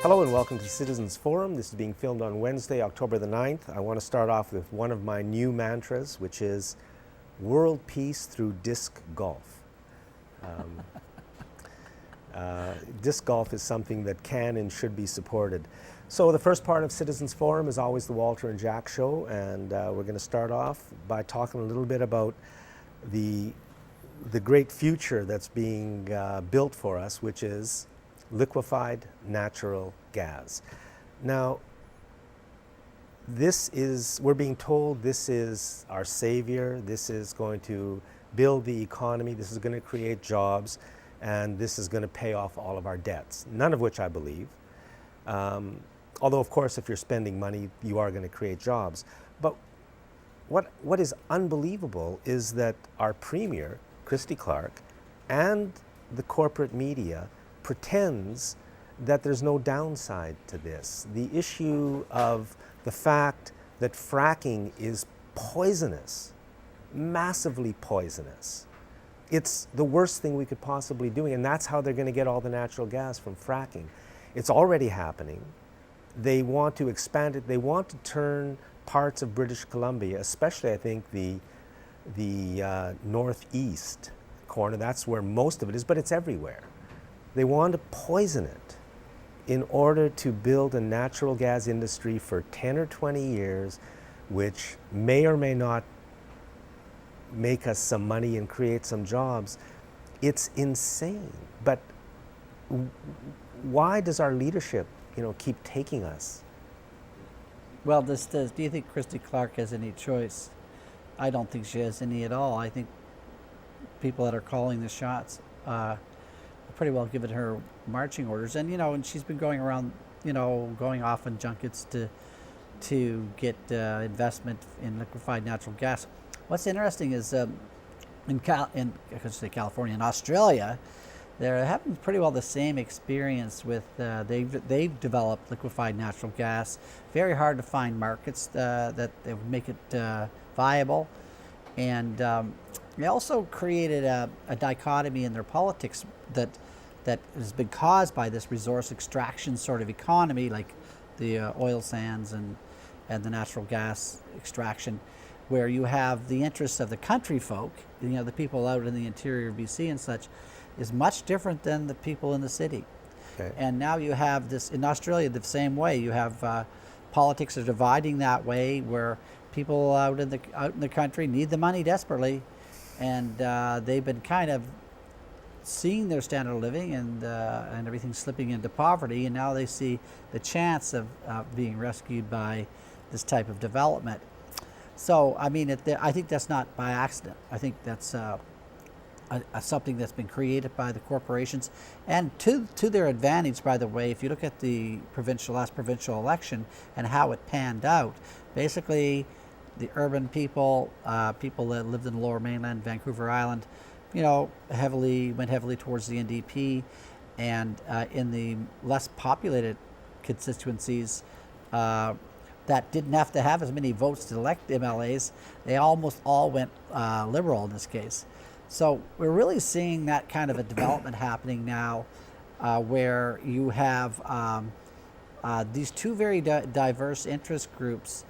Hello and welcome to Citizens Forum. This is being filmed on Wednesday, October the 9th. I want to start off with one of my new mantras, which is world peace through disc golf. Disc golf is something that can and should be supported. So the first part of Citizens Forum is always the Walter and Jack show, and we're going to start off by talking a little bit about the great future that's being built for us, which is liquefied natural gas. Now, we're being told this is our savior, this is going to build the economy, this is going to create jobs, and this is going to pay off all of our debts, none of which I believe. Although, of course, if you're spending money, you are going to create jobs. But what is unbelievable is that our Premier, Christy Clark, and the corporate media pretends that there's no downside to this. The issue of the fact that fracking is poisonous, massively poisonous. It's the worst thing we could possibly do, and that's how they're going to get all the natural gas from fracking. It's already happening. They want to expand it. They want to turn parts of British Columbia, especially I think the northeast corner, that's where most of it is, but it's everywhere. They want to poison it in order to build a natural gas industry for 10 or 20 years, which may or may not make us some money and create some jobs. It's insane. But why does our leadership, keep taking us? Well, do you think Christy Clark has any choice? I don't think she has any at all. I think people that are calling the shots pretty well given her marching orders, and she's been going around, going off on junkets to get investment in liquefied natural gas. What's interesting is in California and Australia, they're having pretty well the same experience with they've developed liquefied natural gas. Very hard to find markets that would make it viable, and they also created a dichotomy in their politics that has been caused by this resource extraction sort of economy, like the oil sands and the natural gas extraction, where you have the interests of the country folk, the people out in the interior of BC and such, is much different than the people in the city. Okay. And now you have this in Australia the same way. You have politics are dividing that way, where people out in the country need the money desperately, and they've been kind of seeing their standard of living and everything slipping into poverty, and now they see the chance of being rescued by this type of development. So, I think that's not by accident. I think that's something that's been created by the corporations, and to their advantage, by the way. If you look at the last provincial election and how it panned out, basically the urban people that lived in the Lower Mainland, Vancouver Island, went heavily towards the NDP, and in the less populated constituencies that didn't have to have as many votes to elect MLAs, they almost all went Liberal in this case. So we're really seeing that kind of a development happening now, where you have these two very diverse interest groups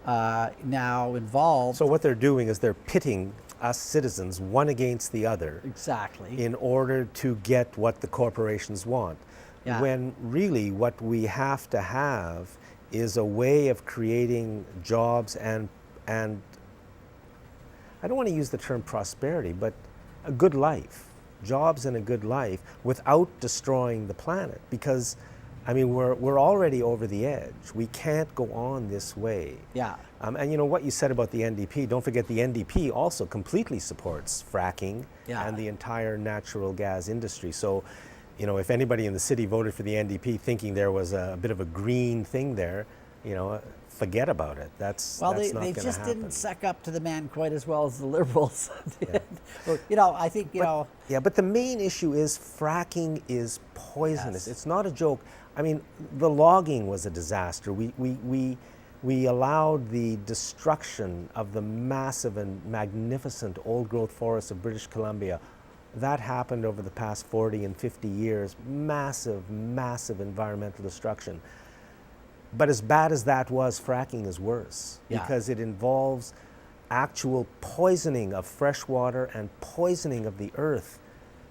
now involved. So what they're doing is they're pitting us citizens one against the other. Exactly. In order to get what the corporations want. Yeah. When really what we have to have is a way of creating jobs and I don't want to use the term prosperity, but a good life, jobs and a good life without destroying the planet. Because we're already over the edge. We can't go on this way. Yeah. And what you said about the NDP, don't forget the NDP also completely supports fracking and the entire natural gas industry. So, if anybody in the city voted for the NDP thinking there was a bit of a green thing there, forget about it. That's not going to happen. They just didn't suck up to the man quite as well as the Liberals did. Well, I think, Yeah, but the main issue is fracking is poisonous. Yes. It's not a joke. The logging was a disaster. We allowed the destruction of the massive and magnificent old-growth forests of British Columbia That happened over the past 40 and 50 years. Massive, massive environmental destruction. But as bad as that was, fracking is worse, Yeah. because it involves actual poisoning of fresh water and poisoning of the earth.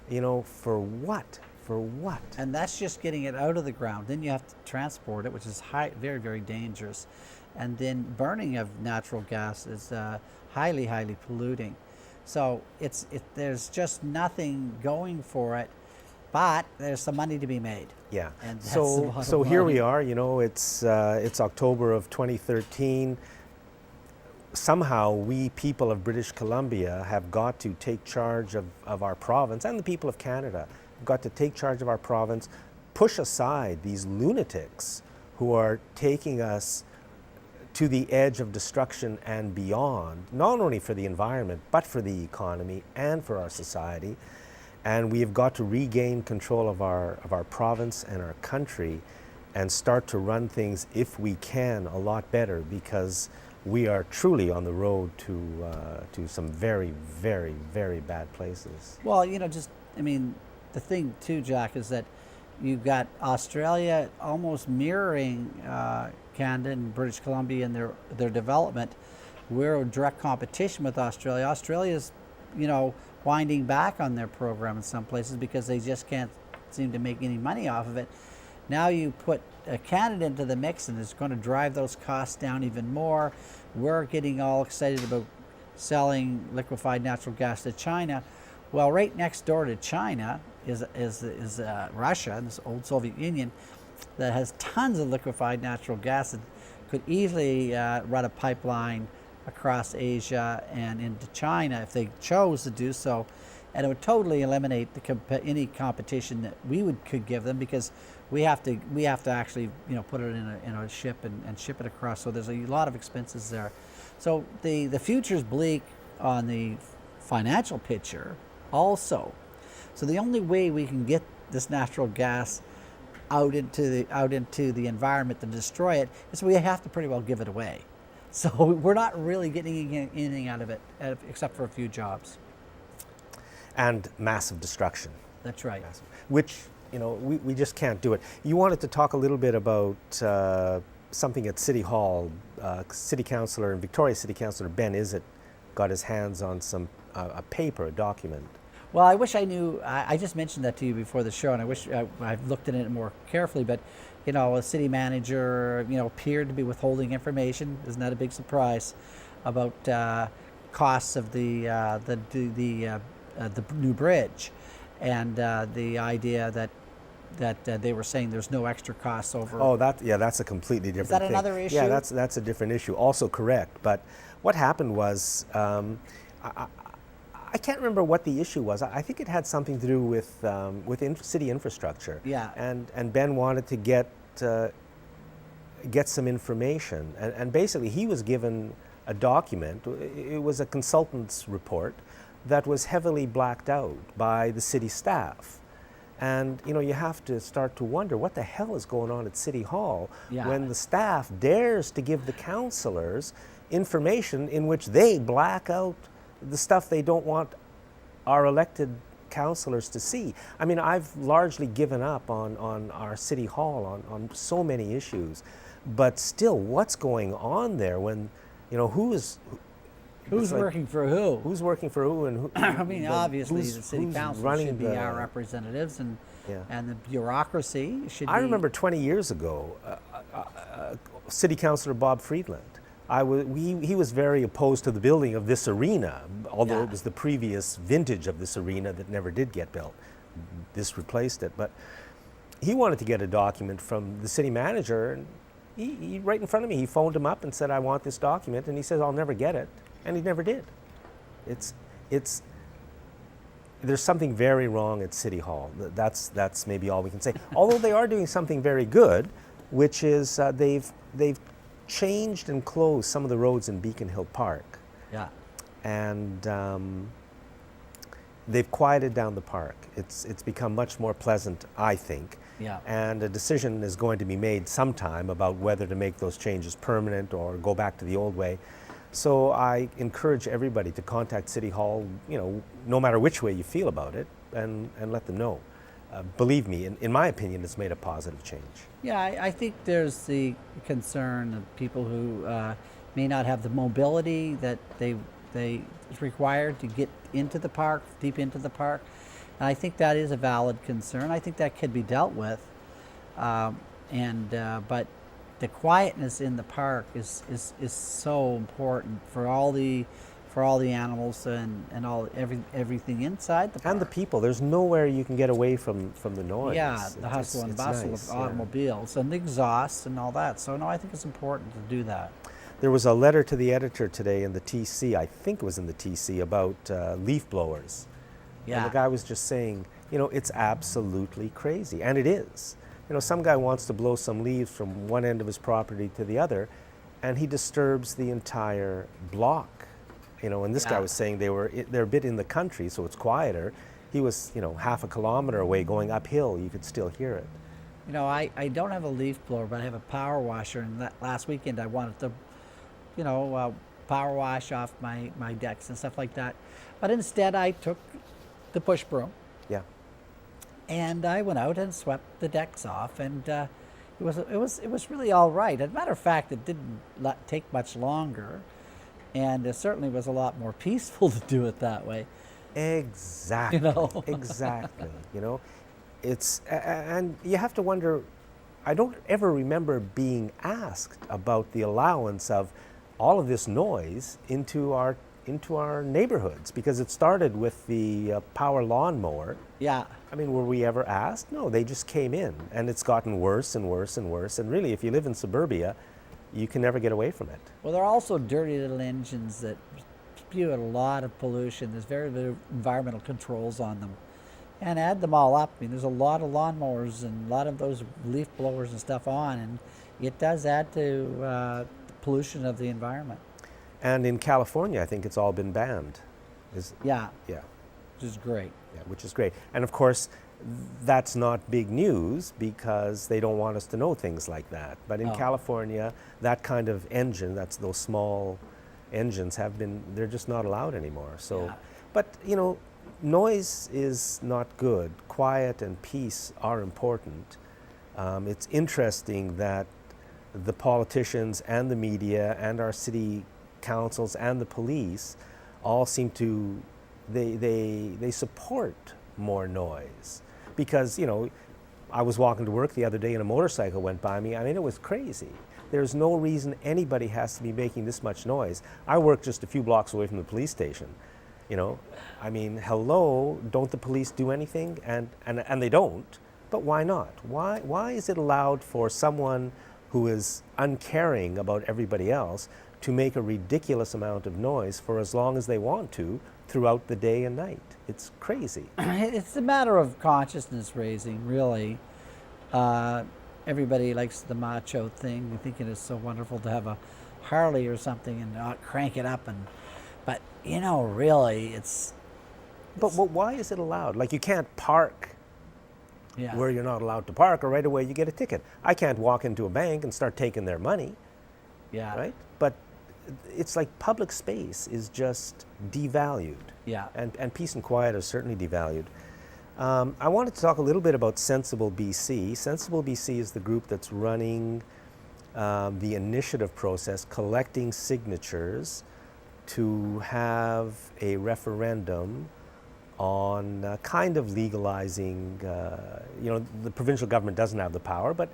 You know, for what? For what? And that's just getting it out of the ground. Then you have to transport it, which is very, very dangerous. And then burning of natural gas is highly, highly polluting. So there's just nothing going for it, but there's some money to be made. Yeah. And that's the So bottom here line. we are. You know, it's October of 2013. Somehow we people of British Columbia have got to take charge of our province, and the people of Canada have got to take charge of our province, push aside these lunatics who are taking us to the edge of destruction and beyond, not only for the environment, but for the economy and for our society. And we have got to regain control of our province and our country and start to run things, if we can, a lot better, because we are truly on the road to some very, very, very bad places. Well, you know, the thing too, Jack, is that you've got Australia almost mirroring Canada and British Columbia in their development. We're in direct competition with Australia. Australia's, you know, winding back on their program in some places because they just can't seem to make any money off of it. Now you put Canada into the mix, and it's going to drive those costs down even more. We're getting all excited about selling liquefied natural gas to China. Well, right next door to China is Russia, this old Soviet Union, that has tons of liquefied natural gas and could easily run a pipeline across Asia and into China if they chose to do so, and it would totally eliminate any competition that we could give them, because we have to actually, you know, put it in a ship and ship it across. So there's a lot of expenses there. So the future's bleak on the financial picture also. So the only way we can get this natural gas out into the environment to destroy it is we have to pretty well give it away. So we're not really getting anything out of it except for a few jobs. And massive destruction. That's right. Massive. Which, you know, we just can't do it. You wanted to talk a little bit about something at City Hall. City Councillor, Victoria City Councillor Ben Izzet got his hands on some a paper, a document. Well, I wish I knew. I just mentioned that to you before the show, and I wish I've looked at it more carefully. But, you know, a city manager, you know, appeared to be withholding information. Isn't that a big surprise? About costs of the new bridge, and the idea that they were saying there's no extra costs over. Oh, that's a completely different thing. Is that another issue? Yeah, that's a different issue. Also correct. But what happened was, I can't remember what the issue was. I think it had something to do with city infrastructure. Yeah. And Ben wanted to get some information, and basically he was given a document. It was a consultant's report that was heavily blacked out by the city staff. And, you know, you have to start to wonder what the hell is going on at City Hall when the staff dares to give the councillors information in which they black out the stuff they don't want our elected councillors to see. I mean, I've largely given up on our City Hall on so many issues, but still, what's going on there when, you know, who's working for who? Who's working for who, and who? I mean, obviously, the city council should be our representatives, and the bureaucracy should be. I remember 20 years ago, City Councillor Bob Friedland. He was very opposed to the building of this arena, although it was the previous vintage of this arena that never did get built. This replaced it, but he wanted to get a document from the city manager, and he right in front of me, he phoned him up and said, "I want this document," and he says, "I'll never get it." And he never did. There's something very wrong at City Hall. That's maybe all we can say. Although they are doing something very good, which is they've changed and closed some of the roads in Beacon Hill Park. Yeah. And they've quieted down the park. It's become much more pleasant, I think. Yeah. And a decision is going to be made sometime about whether to make those changes permanent or go back to the old way. So I encourage everybody to contact City Hall, you know, no matter which way you feel about it, and let them know. Believe me, in my opinion, it's made a positive change. Yeah, I think there's the concern of people who may not have the mobility that they is required to get into the park, deep into the park. And I think that is a valid concern. I think that could be dealt with. But the quietness in the park is so important for all the animals and everything inside the park. And the people. There's nowhere you can get away from the noise. Yeah, the hustle and bustle nice, of automobiles and the exhaust and all that. So no, I think it's important to do that. There was a letter to the editor today in the TC, I think it was in the TC, about leaf blowers. Yeah. And the guy was just saying, it's absolutely crazy. And it is. Some guy wants to blow some leaves from one end of his property to the other, and he disturbs the entire block. And this guy was saying they're a bit in the country, so it's quieter. He was, half a kilometer away going uphill. You could still hear it. I don't have a leaf blower, but I have a power washer. And last weekend I wanted to, power wash off my decks and stuff like that. But instead I took the push broom. Yeah. And I went out and swept the decks off, and it was really all right. As a matter of fact, it didn't take much longer, and it certainly was a lot more peaceful to do it that way. Exactly. Exactly. It's and you have to wonder. I don't ever remember being asked about the allowance of all of this noise into our neighborhoods, because it started with the power lawnmower. Yeah. I mean, were we ever asked? No, they just came in, and it's gotten worse and worse and worse. And really, if you live in suburbia, you can never get away from it. Well, they're also dirty little engines that spew out a lot of pollution. There's very little environmental controls on them. And add them all up, I mean, there's a lot of lawnmowers and a lot of those leaf blowers and stuff on, and it does add to the pollution of the environment. And in California, I think it's all been banned. Yeah. Yeah. Which is great. Yeah, which is great. And of course, that's not big news because they don't want us to know things like that. But in California, that kind of engine, those small engines they're just not allowed anymore. So, Yeah. But noise is not good. Quiet and peace are important. It's interesting that the politicians and the media and our city councils and the police all seem to they support more noise, because I was walking to work the other day and a motorcycle went by me. I mean, it was crazy. There's no reason anybody has to be making this much noise. I work just a few blocks away from the police station. I mean, hello, don't the police do anything? And they don't, but why not? Why is it allowed for someone who is uncaring about everybody else to make a ridiculous amount of noise for as long as they want to throughout the day and night? It's crazy. It's a matter of consciousness raising, really. Everybody likes the macho thing, thinking it's so wonderful to have a Harley or something and not crank it up. But really, it's. But why is it allowed? Like, you can't park where you're not allowed to park, or right away you get a ticket. I can't walk into a bank and start taking their money. Yeah. Right? But it's like public space is just devalued. Yeah. And peace and quiet are certainly devalued. I wanted to talk a little bit about Sensible BC. Sensible BC is the group that's running the initiative process, collecting signatures to have a referendum on kind of legalizing, the provincial government doesn't have the power, but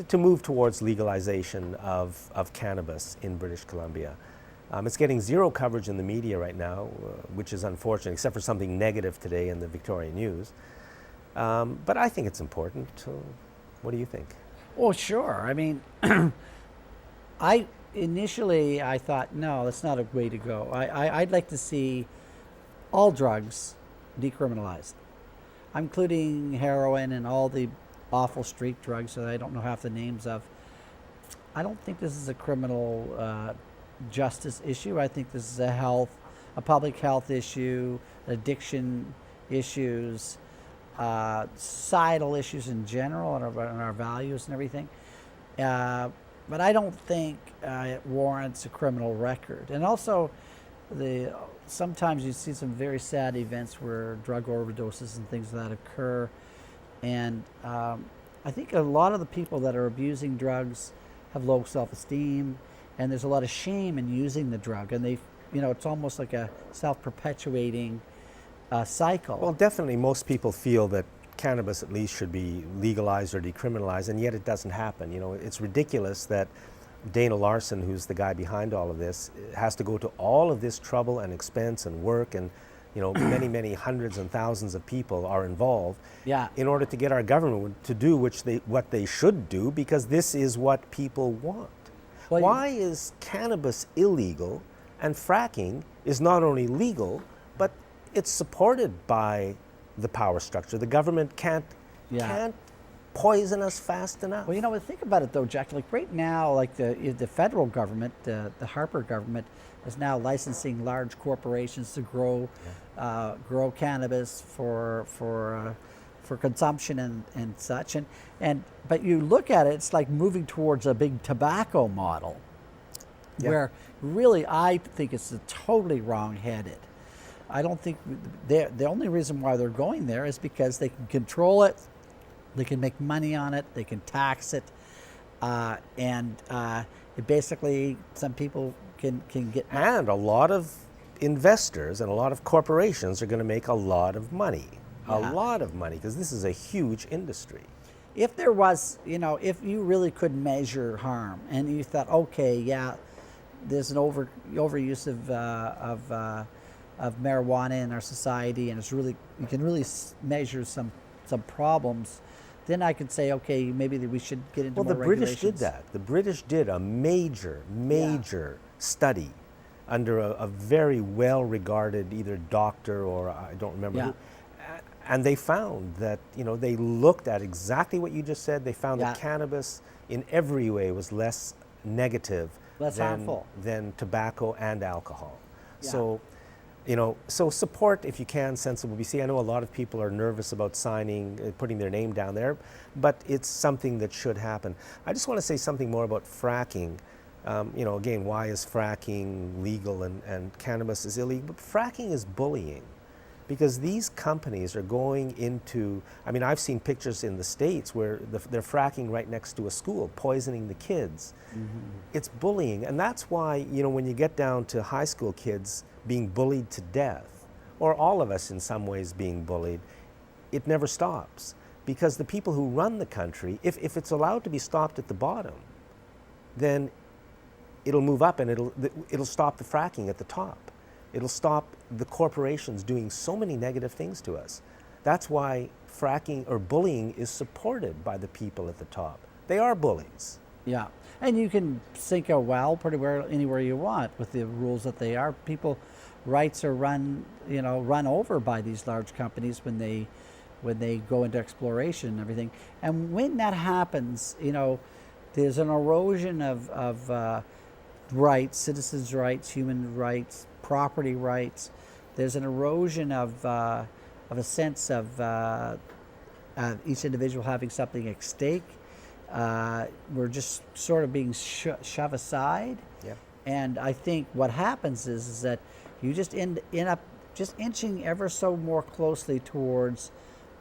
to move towards legalization of cannabis in British Columbia. It's getting zero coverage in the media right now, which is unfortunate, except for something negative today in the Victoria News. But I think it's important. What do you think? Well, sure. I mean, Initially I thought, no, that's not a way to go. I'd like to see all drugs decriminalized, including heroin and all the awful street drugs that I don't know half the names of. I don't think this is a criminal justice issue. I think this is a public health issue, addiction issues, societal issues in general, and our values and everything. But I don't think it warrants a criminal record. And also, the sometimes you see some very sad events where drug overdoses and things like that occur. And I think a lot of the people that are abusing drugs have low self-esteem, and there's a lot of shame in using the drug. And it's almost like a self-perpetuating cycle. Well, definitely most people feel that cannabis at least should be legalized or decriminalized, and yet it doesn't happen. It's ridiculous that Dana Larson, who's the guy behind all of this, has to go to all of this trouble and expense and work, and many, many hundreds and thousands of people are involved in order to get our government to do what they should do, because this is what people want. Well, why is cannabis illegal and fracking is not only legal, but it's supported by the power structure? The government can't poison us fast enough. Well, think about it though, Jack. Like right now, like the federal government, the Harper government, is now licensing large corporations to grow cannabis for consumption and such. But you look at it, it's like moving towards a big tobacco model, where really I think it's totally wrong-headed. I don't think the only reason why they're going there is because they can control it. They can make money on it. They can tax it, and it basically some people can get. And a lot of investors and a lot of corporations are going to make a lot of money, because this is a huge industry. If there was, if you really could measure harm, and you thought, okay, there's an overuse of marijuana in our society, and you can really measure some problems. Then I could say, okay, maybe we should get into more regulations. British did that. The British did a major study under a very well-regarded either doctor or I don't remember who. And they found that, they looked at exactly what you just said. They found that cannabis in every way was less negative harmful than tobacco and alcohol. So, so support, if you can, sensible BC. I know a lot of people are nervous about putting their name down there, but it's something that should happen. I just want to say something more about fracking. Again, why is fracking legal and cannabis is illegal? But fracking is bullying, because these companies are going into, I've seen pictures in the States where they're fracking right next to a school, poisoning the kids. Mm-hmm. It's bullying, and that's why, when you get down to high school kids being bullied to death, or all of us in some ways being bullied, it never stops. Because the people who run the country, if it's allowed to be stopped at the bottom, then it'll move up and it'll stop the fracking at the top. It'll stop the corporations doing so many negative things to us. That's why fracking or bullying is supported by the people at the top. They are bullies. Yeah, and you can sink a well pretty well anywhere you want with the rules that they are. People rights are run over by these large companies when they go into exploration and everything. And when that happens, there's an erosion of rights, citizens' rights, human rights, property rights. There's an erosion of a sense of each individual having something at stake. We're just sort of being shoved aside. Yep. And I think what happens is that you just end up just inching ever so more closely towards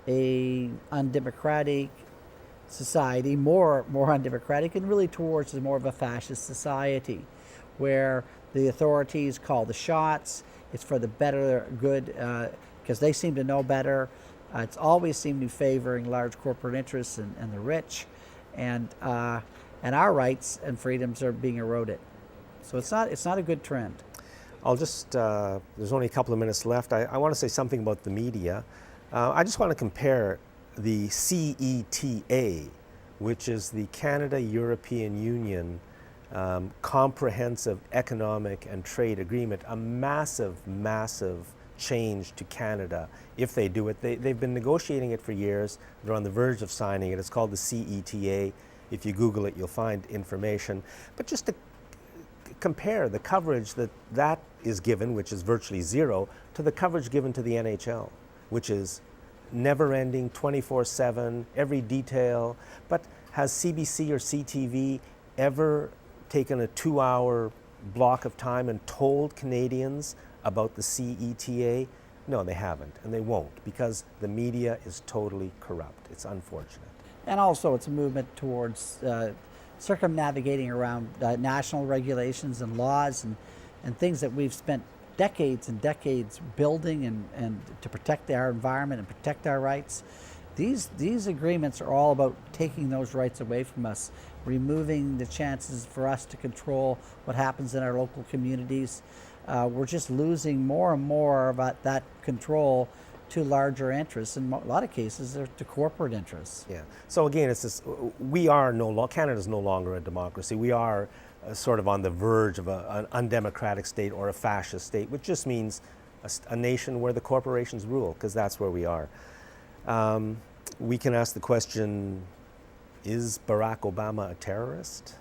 a undemocratic society, more undemocratic, and really towards more of a fascist society, where the authorities call the shots. It's for the better good, because they seem to know better. It's always seemed to be favoring large corporate interests and the rich, and our rights and freedoms are being eroded. So it's not a good trend. I'll just, there's only a couple of minutes left. I want to say something about the media. I just want to compare the CETA, which is the Canada-European Union Comprehensive Economic and Trade Agreement, a massive change to Canada if they do it. They've been negotiating it for years. They're on the verge of signing it. It's called the CETA. If you Google it, you'll find information. But just to compare the coverage that is given, which is virtually zero, to the coverage given to the NHL, which is never-ending, 24/7, every detail. But has CBC or CTV ever taken a 2-hour block of time and told Canadians about the CETA? No, they haven't, and they won't, because the media is totally corrupt. It's unfortunate. And also, it's a movement towards circumnavigating around national regulations and laws and things that we've spent decades and decades building and to protect our environment and protect our rights. These agreements are all about taking those rights away from us, removing the chances for us to control what happens in our local communities. We're just losing more and more of that control to larger interests. In a lot of cases, they're to corporate interests. Yeah. So again, it's this: we are Canada is no longer a democracy. We are sort of on the verge of an undemocratic state or a fascist state, which just means a nation where the corporations rule, because that's where we are. We can ask the question, is Barack Obama a terrorist?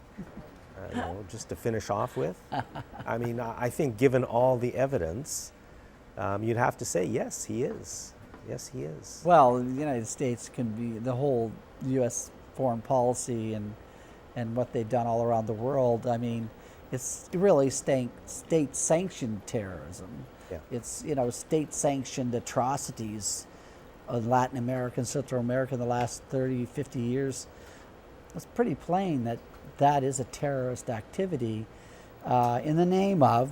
Just to finish off with. I mean, I think given all the evidence, you'd have to say, yes, he is. Yes, he is. Well, the United States can be, the whole U.S. foreign policy and what they've done all around the world, I mean, it's really state-sanctioned terrorism. Yeah. It's, state-sanctioned atrocities in Latin America and Central America in the last 30, 50 years. It's pretty plain that is a terrorist activity in the name of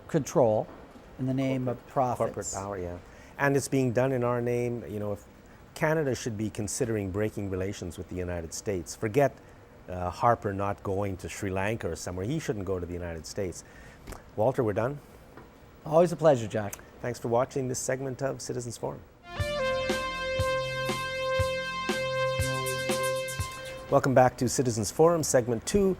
control, in the name of profits. Corporate power, yeah. And it's being done in our name. If Canada should be considering breaking relations with the United States. Forget Harper not going to Sri Lanka or somewhere. He shouldn't go to the United States. Walter, we're done. Always a pleasure, Jack. Thanks for watching this segment of Citizens Forum. Welcome back to Citizens Forum, segment 2.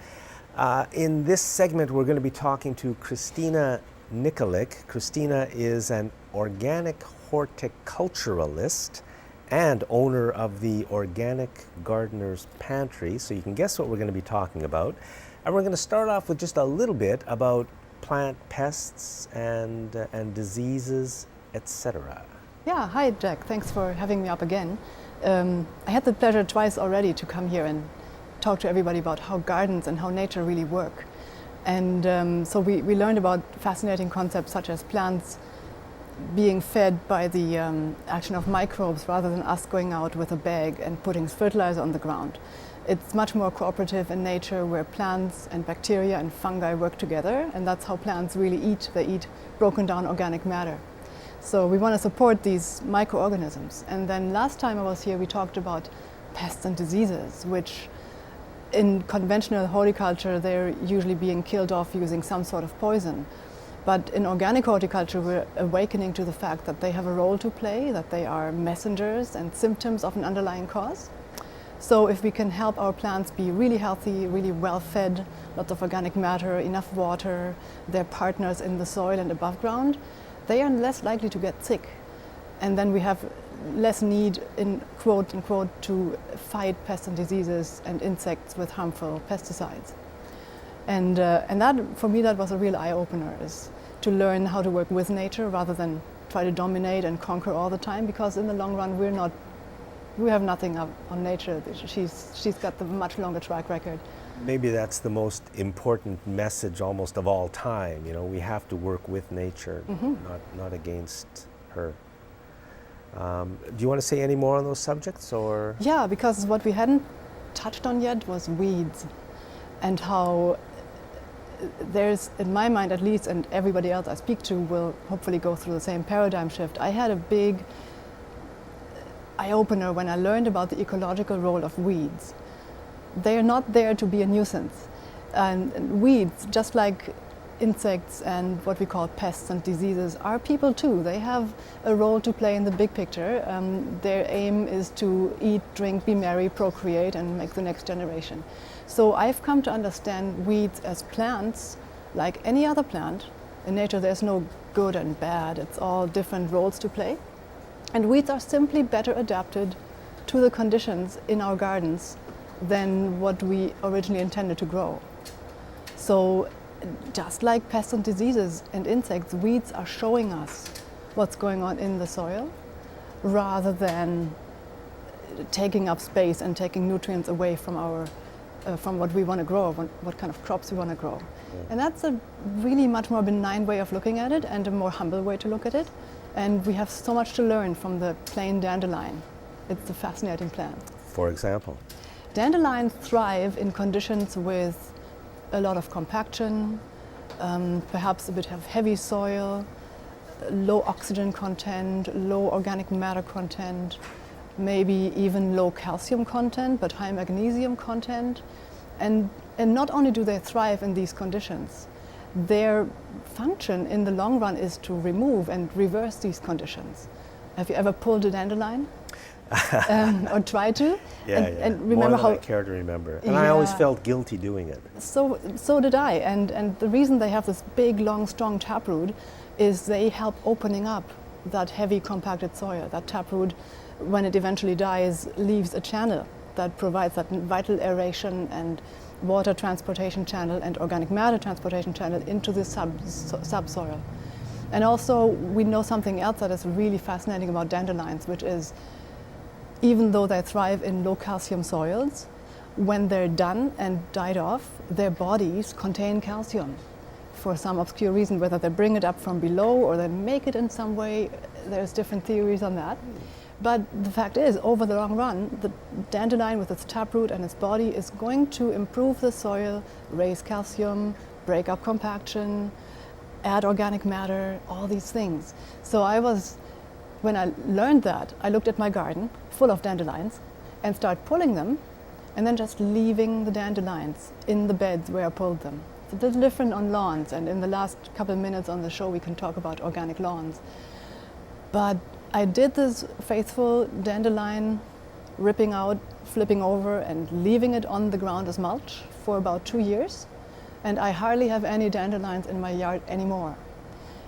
In this segment, we're going to be talking to Christina Nikolic. Christina is an organic horticulturalist and owner of the Organic Gardener's Pantry. So you can guess what we're going to be talking about. And we're going to start off with just a little bit about plant pests and diseases, etc. Yeah, hi Jack, thanks for having me up again. I had the pleasure twice already to come here and talk to everybody about how gardens and how nature really work. And so we learned about fascinating concepts such as plants being fed by the action of microbes rather than us going out with a bag and putting fertilizer on the ground. It's much more cooperative in nature, where plants and bacteria and fungi work together, and that's how plants really eat. They eat broken down organic matter. So we want to support these microorganisms. And then last time I was here, we talked about pests and diseases, which in conventional horticulture, they're usually being killed off using some sort of poison. But in organic horticulture, we're awakening to the fact that they have a role to play, that they are messengers and symptoms of an underlying cause. So if we can help our plants be really healthy, really well fed, lots of organic matter, enough water, their partners in the soil and above ground, they are less likely to get sick. And then we have less need, in quote unquote, to fight pests and diseases and insects with harmful pesticides. And that, for me, that was a real eye-opener, is to learn how to work with nature rather than try to dominate and conquer all the time, because in the long run we have nothing on nature. She's got the much longer track record. Maybe that's the most important message almost of all time. We have to work with nature, not against her. Do you want to say any more on those subjects, or? Yeah, because what we hadn't touched on yet was weeds, and how there's, in my mind at least, and everybody else I speak to will hopefully go through the same paradigm shift. I had a big eye-opener when I learned about the ecological role of weeds. They are not there to be a nuisance. And weeds, just like insects and what we call pests and diseases, are people too. They have a role to play in the big picture. Their aim is to eat, drink, be merry, procreate, and make the next generation. So I've come to understand weeds as plants, like any other plant. In nature, there's no good and bad. It's all different roles to play. And weeds are simply better adapted to the conditions in our gardens than what we originally intended to grow. So just like pests and diseases and insects, weeds are showing us what's going on in the soil rather than taking up space and taking nutrients away from our from what we want to grow, what kind of crops we want to grow. And that's a really much more benign way of looking at it and a more humble way to look at it. And we have so much to learn from the plain dandelion. It's a fascinating plant. For example? Dandelions thrive in conditions with a lot of compaction, perhaps a bit of heavy soil, low oxygen content, low organic matter content, maybe even low calcium content, but high magnesium content. And not only do they thrive in these conditions, their function in the long run is to remove and reverse these conditions. Have you ever pulled a dandelion? Or tried to? And remember more than I care to remember. And I always felt guilty doing it. So did I. And the reason they have this big, long, strong taproot is they help opening up that heavy, compacted soil. That taproot, when it eventually dies, leaves a channel that provides that vital aeration and water transportation channel and organic matter transportation channel into the subsoil. And also, we know something else that is really fascinating about dandelions, which is even though they thrive in low calcium soils, when they're done and died off, their bodies contain calcium for some obscure reason, whether they bring it up from below or they make it in some way. There's different theories on that. But the fact is, over the long run, the dandelion with its taproot and its body is going to improve the soil, raise calcium, break up compaction, add organic matter, all these things. So when I learned that, I looked at my garden full of dandelions and started pulling them and then just leaving the dandelions in the beds where I pulled them. It's a little different on lawns, and in the last couple of minutes on the show we can talk about organic lawns. But I did this faithful dandelion ripping out, flipping over and leaving it on the ground as mulch for about 2 years, and I hardly have any dandelions in my yard anymore.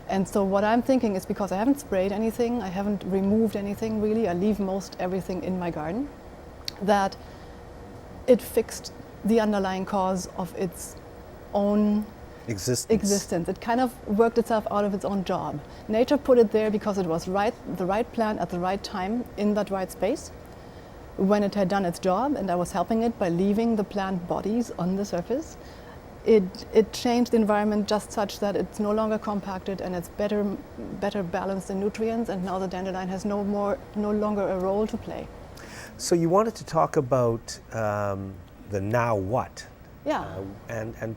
And so what I'm thinking is, because I haven't sprayed anything, I haven't removed anything really, I leave most everything in my garden, that it fixed the underlying cause of its own existence. It kind of worked itself out of its own job. Nature put it there because it was the right plant at the right time in that right space when it had done its job, and I was helping it by leaving the plant bodies on the surface. It changed the environment just such that it's no longer compacted and it's better balanced in nutrients, and now the dandelion has no longer a role to play. So you wanted to talk about the now what? Yeah. And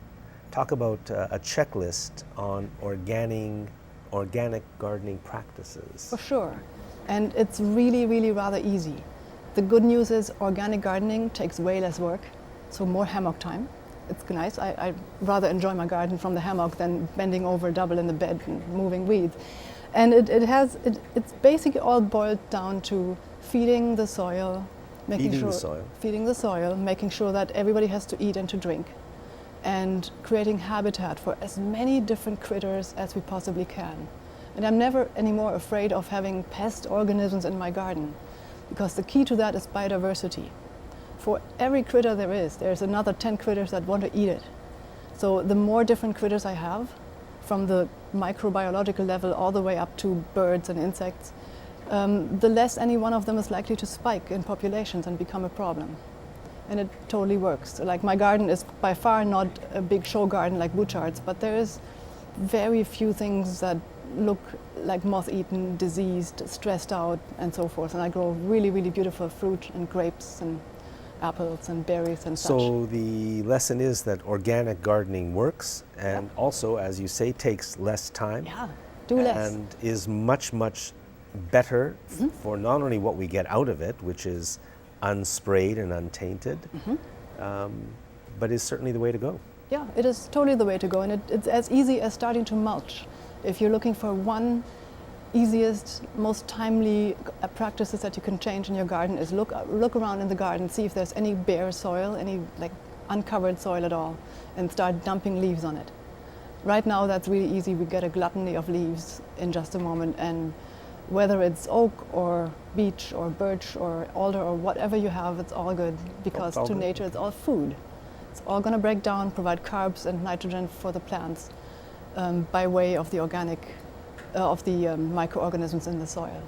talk about a checklist on organic gardening practices. For sure. And it's really, really rather easy. The good news is organic gardening takes way less work, so more hammock time. It's nice. I rather enjoy my garden from the hammock than bending over double in the bed and moving weeds. And it's basically all boiled down to feeding the soil, making sure that everybody has to eat and to drink, and creating habitat for as many different critters as we possibly can. And I'm never anymore afraid of having pest organisms in my garden, because the key to that is biodiversity. For every critter there's another 10 critters that want to eat it. So the more different critters I have, from the microbiological level all the way up to birds and insects, the less any one of them is likely to spike in populations and become a problem. And it totally works. Like, my garden is by far not a big show garden like Bouchard's, but there is very few things that look like moth-eaten, diseased, stressed out, and so forth. And I grow really, really beautiful fruit and grapes and apples and berries and such. So the lesson is that organic gardening works, and also, as you say, takes less time. Yeah, do less. And is much, much better for not only what we get out of it, which is unsprayed and untainted, but is certainly the way to go. Yeah, it is totally the way to go, and it's as easy as starting to mulch. If you're looking for one easiest, most timely practices that you can change in your garden, is look around in the garden, see if there's any bare soil, any like uncovered soil at all, and start dumping leaves on it. Right now that's really easy. We get a gluttony of leaves in just a moment, and whether it's oak or beech or birch or alder or whatever you have, it's all good, because to nature it's all food. It's all going to break down, provide carbs and nitrogen for the plants by way of the organic microorganisms in the soil.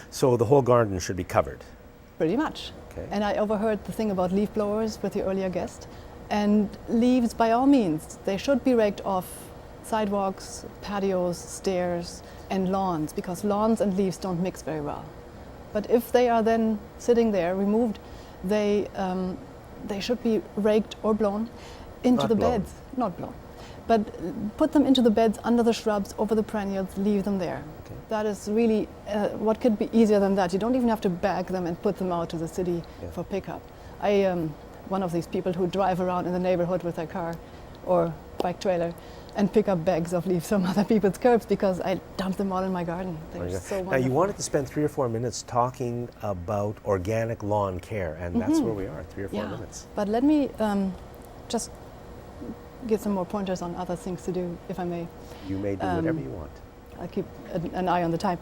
So the whole garden should be covered? Pretty much. Okay. And I overheard the thing about leaf blowers with the earlier guest. And leaves, by all means, they should be raked off sidewalks, patios, stairs, and lawns, because lawns and leaves don't mix very well. But if they are then sitting there, removed, they should be raked or blown into the beds. Not blown. But put them into the beds, under the shrubs, over the perennials, leave them there. Okay. That is really, what could be easier than that? You don't even have to bag them and put them out to the city for pickup. I am one of these people who drive around in the neighborhood with their car or bike trailer and pick up bags of leaves from other people's curbs because I dump them all in my garden. They're so wonderful. Now, you wanted to spend 3 or 4 minutes talking about organic lawn care, and that's where we are, 3 or 4 minutes. But let me just give some more pointers on other things to do, if I may. You may do whatever you want. I'll keep an eye on the time.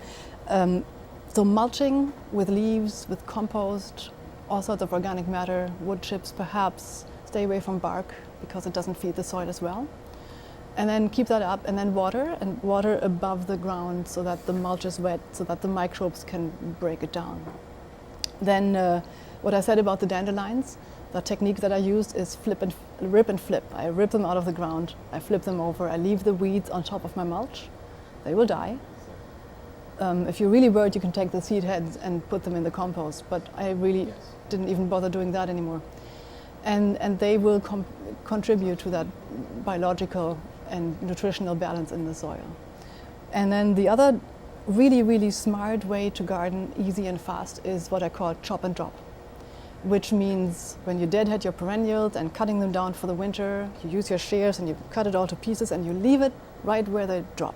So mulching with leaves, with compost, all sorts of organic matter, wood chips perhaps, stay away from bark because it doesn't feed the soil as well. And then keep that up, and then water above the ground so that the mulch is wet, so that the microbes can break it down. Then what I said about the dandelions, the technique that I used is rip and flip. I rip them out of the ground, I flip them over, I leave the weeds on top of my mulch. They will die. If you're really worried, you can take the seed heads and put them in the compost, but I really didn't even bother doing that anymore. And they will contribute to that biological and nutritional balance in the soil. And then the other really, really smart way to garden easy and fast is what I call chop and drop, which means when you deadhead your perennials and cutting them down for the winter, you use your shears and you cut it all to pieces and you leave it right where they drop,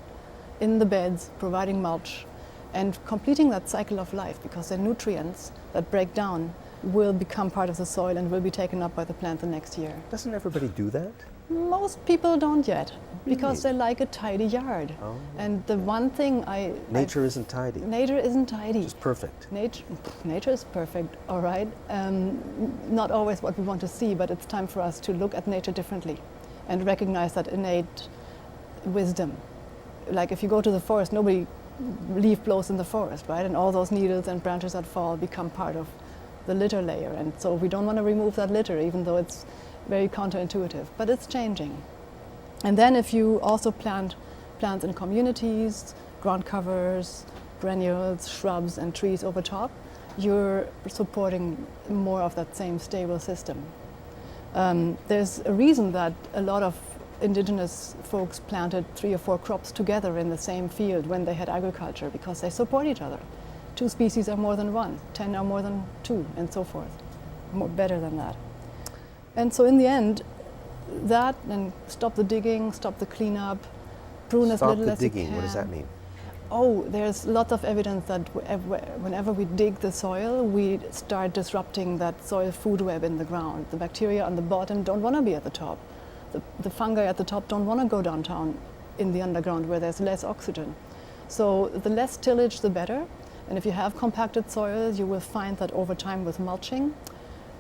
in the beds, providing mulch, and completing that cycle of life, because the nutrients that break down will become part of the soil and will be taken up by the plant the next year. Doesn't everybody do that? Most people don't yet, because they like a tidy yard. Oh. And the one thing Nature isn't tidy. Nature isn't tidy. It's perfect. Nature is perfect, all right. Not always what we want to see, but it's time for us to look at nature differently and recognize that innate wisdom. Like if you go to the forest, leaf blows in the forest, right? And all those needles and branches that fall become part of the litter layer. And so we don't want to remove that litter, even though it's very counterintuitive, but it's changing. And then if you also plant plants in communities, ground covers, perennials, shrubs and trees over top, you're supporting more of that same stable system. There's a reason that a lot of indigenous folks planted 3 or 4 crops together in the same field when they had agriculture, because they support each other. 2 species are more than 1, 10 are more than 2, and so forth. Better than that. And so in the end, that, and stop the digging, stop the cleanup, prune as little as you can. Stop the digging, what does that mean? Oh, there's lots of evidence that whenever we dig the soil, we start disrupting that soil food web in the ground. The bacteria on the bottom don't want to be at the top. The fungi at the top don't want to go downtown in the underground where there's less oxygen. So the less tillage, the better. And if you have compacted soils, you will find that over time with mulching,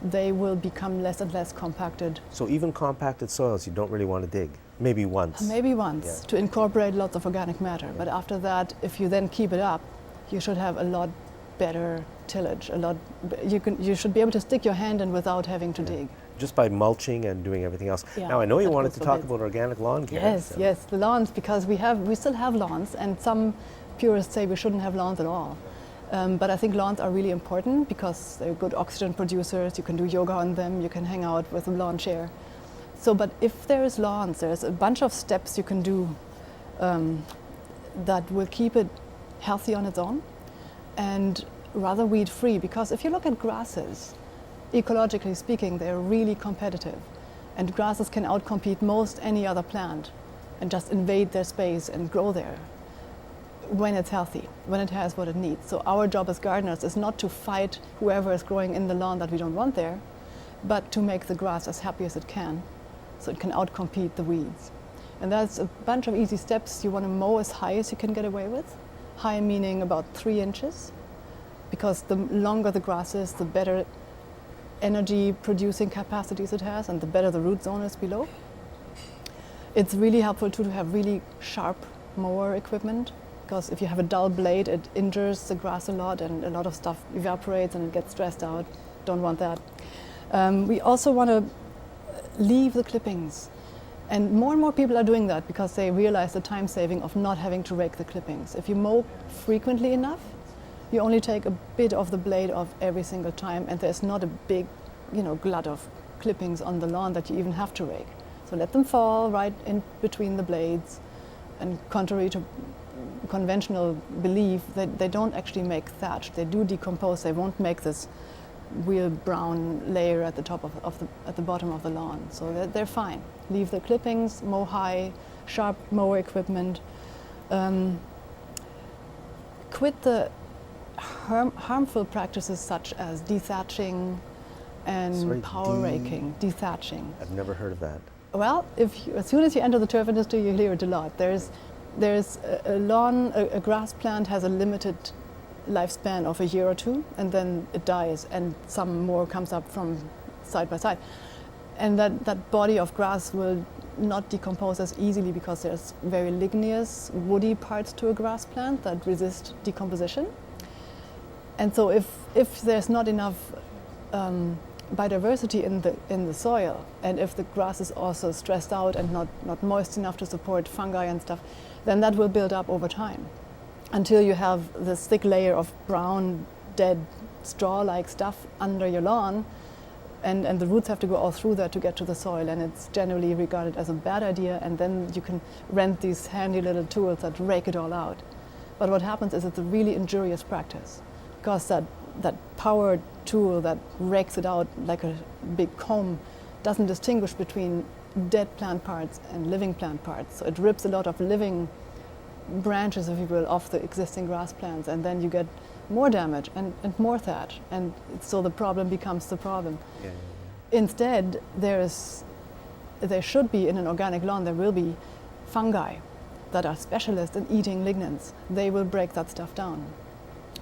they will become less and less compacted. So even compacted soils you don't really want to dig? Maybe once? Maybe once, to incorporate lots of organic matter. But after that, if you then keep it up, you should have a lot better tillage. You should be able to stick your hand in without having to dig. Just by mulching and doing everything else. Yeah, now I know you wanted goes to for talk beds. about organic lawn care. Yes, yes, the lawns, because we still have lawns, and some purists say we shouldn't have lawns at all. But I think lawns are really important because they're good oxygen producers. You can do yoga on them. You can hang out with a lawn chair. So, but if there is lawns, there's a bunch of steps you can do that will keep it healthy on its own and rather weed free. Because if you look at grasses, ecologically speaking, they're really competitive, and grasses can outcompete most any other plant and just invade their space and grow there when it's healthy, when it has what it needs. So our job as gardeners is not to fight whoever is growing in the lawn that we don't want there, but to make the grass as happy as it can so it can outcompete the weeds. And that's a bunch of easy steps. You want to mow as high as you can get away with. High meaning about 3 inches, because the longer the grass is, the better energy producing capacities it has and the better the root zone is below. It's really helpful too to have really sharp mower equipment, because if you have a dull blade, it injures the grass a lot and a lot of stuff evaporates and it gets stressed out. Don't want that. We also want to leave the clippings. And more people are doing that because they realize the time saving of not having to rake the clippings. If you mow frequently enough, you only take a bit of the blade off every single time, and there's not a big, glut of clippings on the lawn that you even have to rake. So let them fall right in between the blades, and contrary to conventional belief, they don't actually make thatch. They do decompose. They won't make this real brown layer at the top at the bottom of the lawn. So they're fine. Leave the clippings, mow high, sharp mower equipment. Quit the harmful practices such as dethatching and power raking. Dethatching. I've never heard of that. Well, as soon as you enter the turf industry, you hear it a lot. There's a grass plant has a limited lifespan of a year or two, and then it dies, and some more comes up from side by side. And that body of grass will not decompose as easily because there's very ligneous, woody parts to a grass plant that resist decomposition. And so if there's not enough biodiversity in the soil, and if the grass is also stressed out and not moist enough to support fungi and stuff, then that will build up over time until you have this thick layer of brown, dead, straw-like stuff under your lawn, and the roots have to go all through that to get to the soil, and it's generally regarded as a bad idea, and then you can rent these handy little tools that rake it all out. But what happens is it's a really injurious practice, because that power tool that rakes it out like a big comb doesn't distinguish between dead plant parts and living plant parts. So it rips a lot of living branches, if you will, off the existing grass plants, and then you get more damage and more thatch, and so the problem becomes the problem. Yeah. Instead, there should be, in an organic lawn, there will be fungi that are specialists in eating lignans. They will break that stuff down.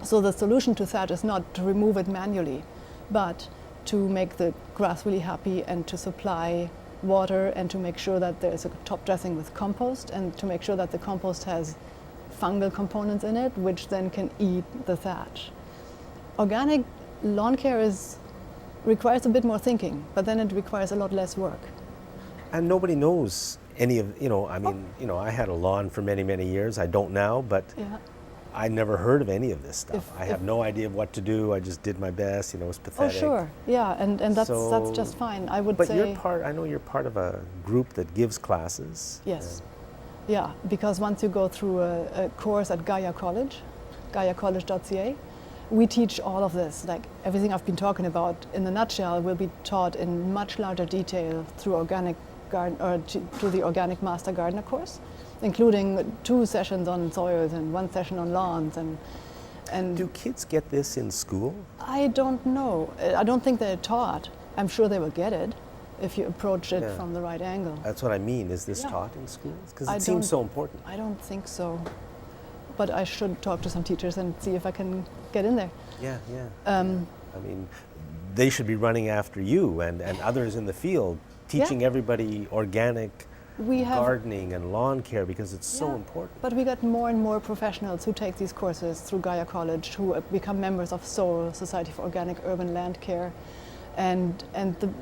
So the solution to thatch is not to remove it manually, but to make the grass really happy and to supply water and to make sure that there's a top dressing with compost, and to make sure that the compost has fungal components in it, which then can eat the thatch. Organic lawn care requires a bit more thinking, but then it requires a lot less work. And nobody knows any of, I had a lawn for many, many years. I don't now, but Yeah. I never heard of any of this stuff. I have no idea of what to do. I just did my best. It was Oh, pathetic. sure. Yeah, and that's So- just fine. I would But say. I know you're part of a group that gives classes. Yes. Yeah, because once you go through a course at Gaia College, gaiacollege.ca, we teach all of this. Like everything I've been talking about in a nutshell will be taught in much larger detail through organic garden or through the Organic Master Gardener course, including 2 sessions on soils and 1 session on lawns. And Do kids get this in school? I don't know. I don't think they're taught. I'm sure they will get it if you approach it Yeah. from the right angle. That's what I mean. Is this Yeah. taught in schools? Because I it seems don't- so important. I don't think so. But I should talk to some teachers and see if I can get in there. Yeah. Um, I mean, they should be running after you and others in the field, teaching everybody organic We have, gardening and lawn care, because it's so Yeah. important. but we got more and more professionals who take these courses through Gaia College, who become members of SOUL, Society for Organic Urban Land Care. And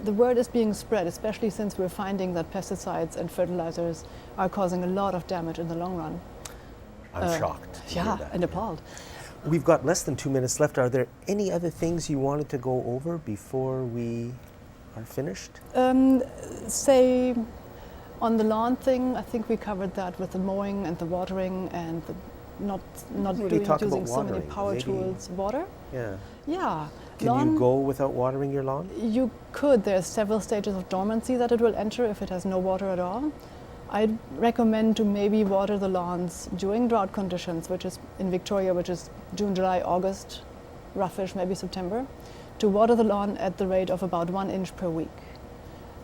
the word is being spread, especially since we're finding that pesticides and fertilizers are causing a lot of damage in the long run. I'm shocked to hear Yeah, that. and appalled. We've got less than 2 minutes left. Are there any other things you wanted to go over before we are finished? Say on the lawn thing, I think we covered that with the mowing and the watering and the not Really talk using about so many watering, power maybe. tools. Water? Yeah. Yeah. Can you go without watering your lawn? You could. There's several stages of dormancy that it will enter if it has no water at all. I'd recommend to maybe water the lawns during drought conditions, which is in Victoria, which is June, July, August, roughish, maybe September, to water the lawn at the rate of about 1 inch per week.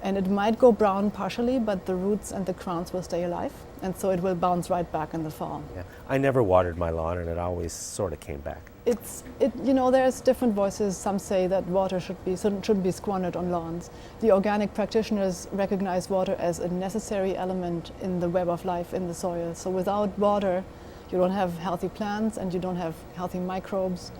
And it might go brown partially, but the roots and the crowns will stay alive, and so it will bounce right back in the fall. Yeah. I never watered my lawn, and it always sort of came back. There's different voices. Some say that water shouldn't be squandered on lawns. The organic practitioners recognize water as a necessary element in the web of life in the soil. So without water, you don't have healthy plants, and you don't have healthy microbes,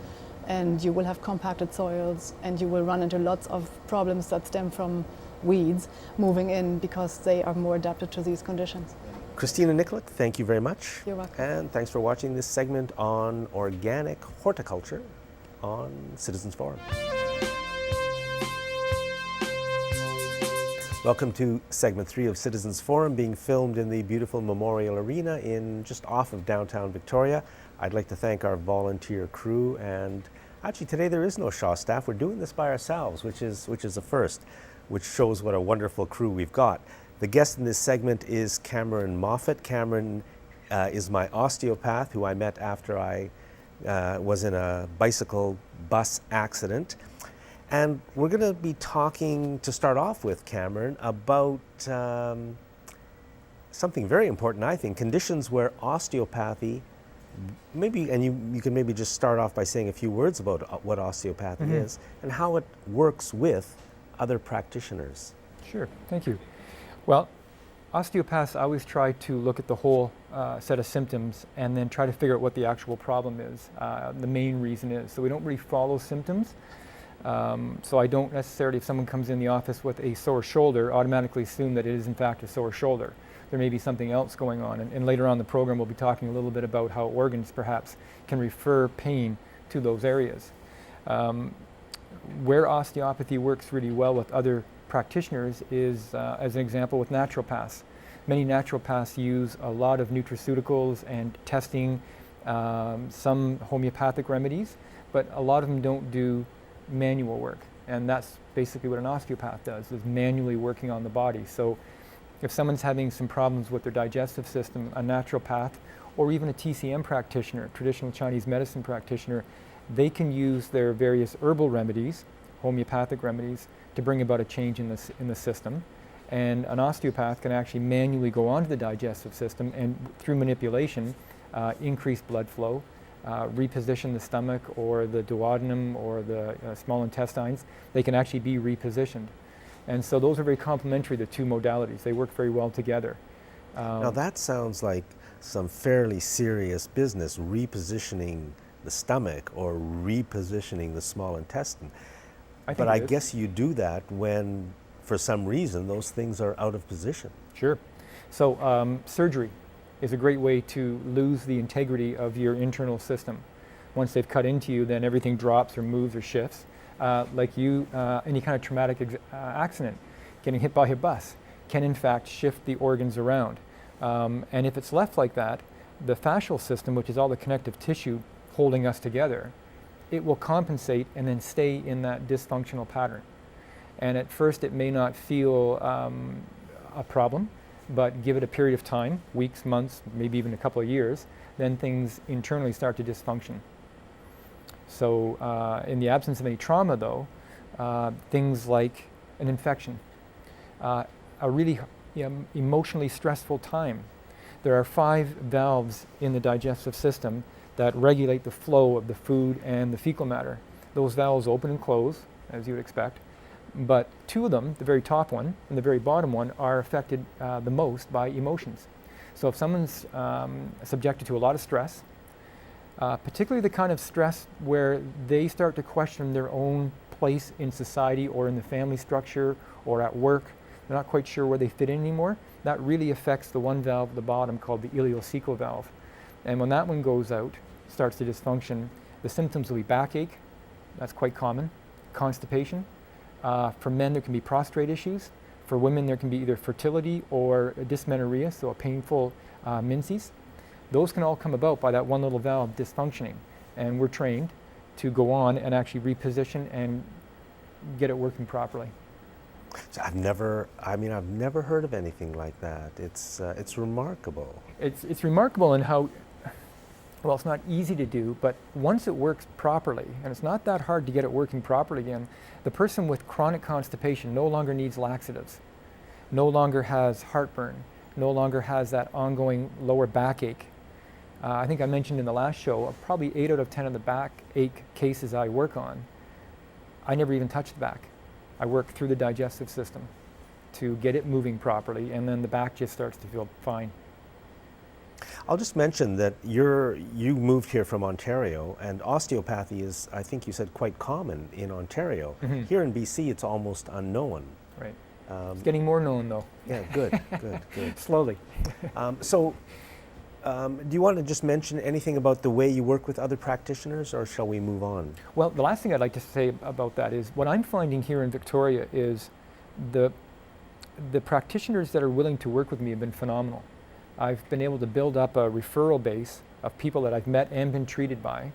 and you will have compacted soils, and you will run into lots of problems that stem from weeds moving in because they are more adapted to these conditions. Christina Nikolic, thank you very much. You're welcome. And thanks for watching this segment on organic horticulture on Citizens Forum. Welcome to segment 3 of Citizens Forum, being filmed in the beautiful Memorial Arena in just off of downtown Victoria. I'd like to thank our volunteer crew, and actually today there is no Shaw staff. We're doing this by ourselves, which is a first, which shows what a wonderful crew we've got. The guest in this segment is Cameron Moffat. Cameron is my osteopath who I met after I was in a bicycle bus accident. And we're going to be talking, to start off with, Cameron, about something very important, I think, conditions where osteopathy, maybe, and you can maybe just start off by saying a few words about what osteopathy is and how it works with other practitioners. Sure, thank you. Well, osteopaths always try to look at the whole set of symptoms and then try to figure out what the actual problem is, the main reason is. So we don't really follow symptoms. So I don't necessarily, if someone comes in the office with a sore shoulder, automatically assume that it is in fact a sore shoulder. There may be something else going on. And later on in the program, we'll be talking a little bit about how organs perhaps can refer pain to those areas. Where osteopathy works really well with other practitioners is, as an example, with naturopaths. Many naturopaths use a lot of nutraceuticals and testing, some homeopathic remedies, but a lot of them don't do manual work. And that's basically what an osteopath does, is manually working on the body. So if someone's having some problems with their digestive system, a naturopath or even a TCM practitioner, traditional Chinese medicine practitioner, they can use their various herbal remedies, homeopathic remedies, to bring about a change in the system. And an osteopath can actually manually go onto the digestive system and through manipulation increase blood flow, reposition the stomach or the duodenum or the small intestines. They can actually be repositioned. And so those are very complementary, the two modalities. They work very well together. Now that sounds like some fairly serious business, repositioning the stomach or repositioning the small intestine. But I guess you do that when, for some reason, those things are out of position. Sure. So surgery is a great way to lose the integrity of your internal system. Once they've cut into you, then everything drops or moves or shifts. Like any kind of traumatic accident, getting hit by a bus, can in fact shift the organs around. And if it's left like that, the fascial system, which is all the connective tissue holding us together, it will compensate and then stay in that dysfunctional pattern. And at first it may not feel a problem, but give it a period of time, weeks, months, maybe even a couple of years, then things internally start to dysfunction. So in the absence of any trauma though, things like an infection, a really emotionally stressful time. There are 5 valves in the digestive system that regulate the flow of the food and the fecal matter. Those valves open and close, as you would expect, but 2 of them, the very top one and the very bottom one, are affected the most by emotions. So if someone's subjected to a lot of stress, particularly the kind of stress where they start to question their own place in society or in the family structure or at work, they're not quite sure where they fit in anymore, that really affects the one valve at the bottom called the ileocecal valve. And when that one goes out, starts to dysfunction, the symptoms will be backache, that's quite common, constipation. For men there can be prostrate issues. For women there can be either fertility or dysmenorrhea, so a painful menses. Those can all come about by that one little valve dysfunctioning. And we're trained to go on and actually reposition and get it working properly. So I've never heard of anything like that. It's remarkable. It's remarkable in how, well, it's not easy to do, but once it works properly, and it's not that hard to get it working properly again, the person with chronic constipation no longer needs laxatives, no longer has heartburn, no longer has that ongoing lower backache. I think I mentioned in the last show, probably 8 out of 10 of the backache cases I work on, I never even touch the back. I work through the digestive system to get it moving properly, and then the back just starts to feel fine. I'll just mention that you moved here from Ontario, and osteopathy is, I think you said, quite common in Ontario. Mm-hmm. Here in BC, it's almost unknown. Right. It's getting more known, though. Yeah, good, good, good. Slowly. Do you want to just mention anything about the way you work with other practitioners, or shall we move on? Well, the last thing I'd like to say about that is what I'm finding here in Victoria is the practitioners that are willing to work with me have been phenomenal. I've been able to build up a referral base of people that I've met and been treated by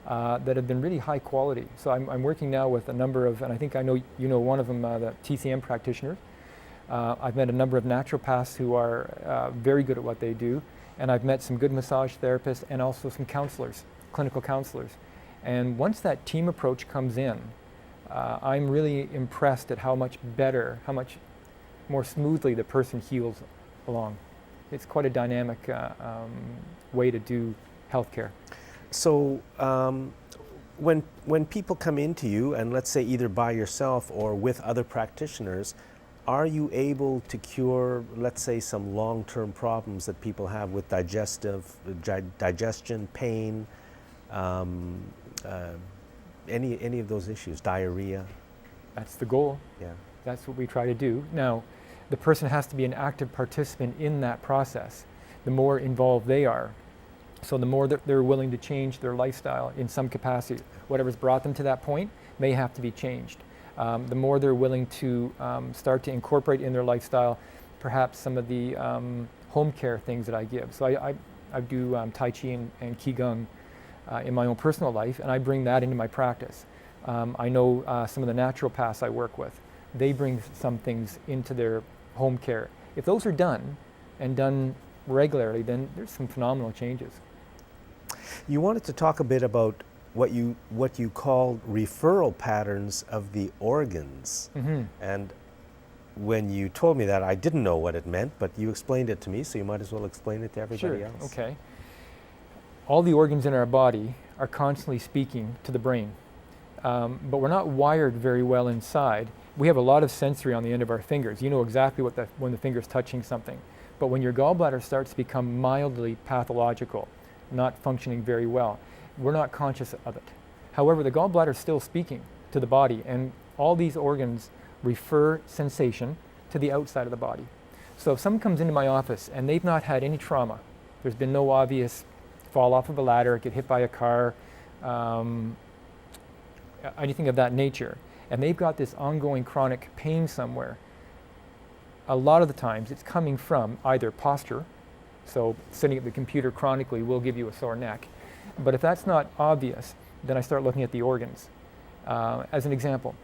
that have been really high quality. So I'm working now with a number of, and I think I know you know one of them, the TCM practitioners. I've met a number of naturopaths who are very good at what they do, and I've met some good massage therapists and also some counselors, clinical counselors. And once that team approach comes in, I'm really impressed at how much better, how much more smoothly the person heals along. It's quite a dynamic way to do healthcare. So when people come into you, and let's say either by yourself or with other practitioners, are you able to cure, let's say, some long-term problems that people have with digestion, pain, any of those issues, diarrhea? That's the goal. Yeah. That's what we try to do. Now, the person has to be an active participant in that process. The more involved they are, so the more that they're willing to change their lifestyle in some capacity. Whatever's brought them to that point may have to be changed. The more they're willing to start to incorporate in their lifestyle, perhaps some of the home care things that I give. So I do Tai Chi and Qigong in my own personal life, and I bring that into my practice. I know some of the naturopaths I work with, they bring some things into their home care. If those are done, and done regularly, then there's some phenomenal changes. You wanted to talk a bit about what you called referral patterns of the organs. Mm-hmm. And when you told me that, I didn't know what it meant, but you explained it to me, so you might as well explain it to everybody else. Okay. All the organs in our body are constantly speaking to the brain, but we're not wired very well inside. We have a lot of sensory on the end of our fingers. You know exactly when the finger's touching something. But when your gallbladder starts to become mildly pathological, not functioning very well, we're not conscious of it. However, the gallbladder is still speaking to the body, and all these organs refer sensation to the outside of the body. So if someone comes into my office and they've not had any trauma, there's been no obvious fall off of a ladder, get hit by a car, anything of that nature, and they've got this ongoing chronic pain somewhere, a lot of the times it's coming from either posture, so sitting at the computer chronically will give you a sore neck, but if that's not obvious, then I start looking at the organs. As an example,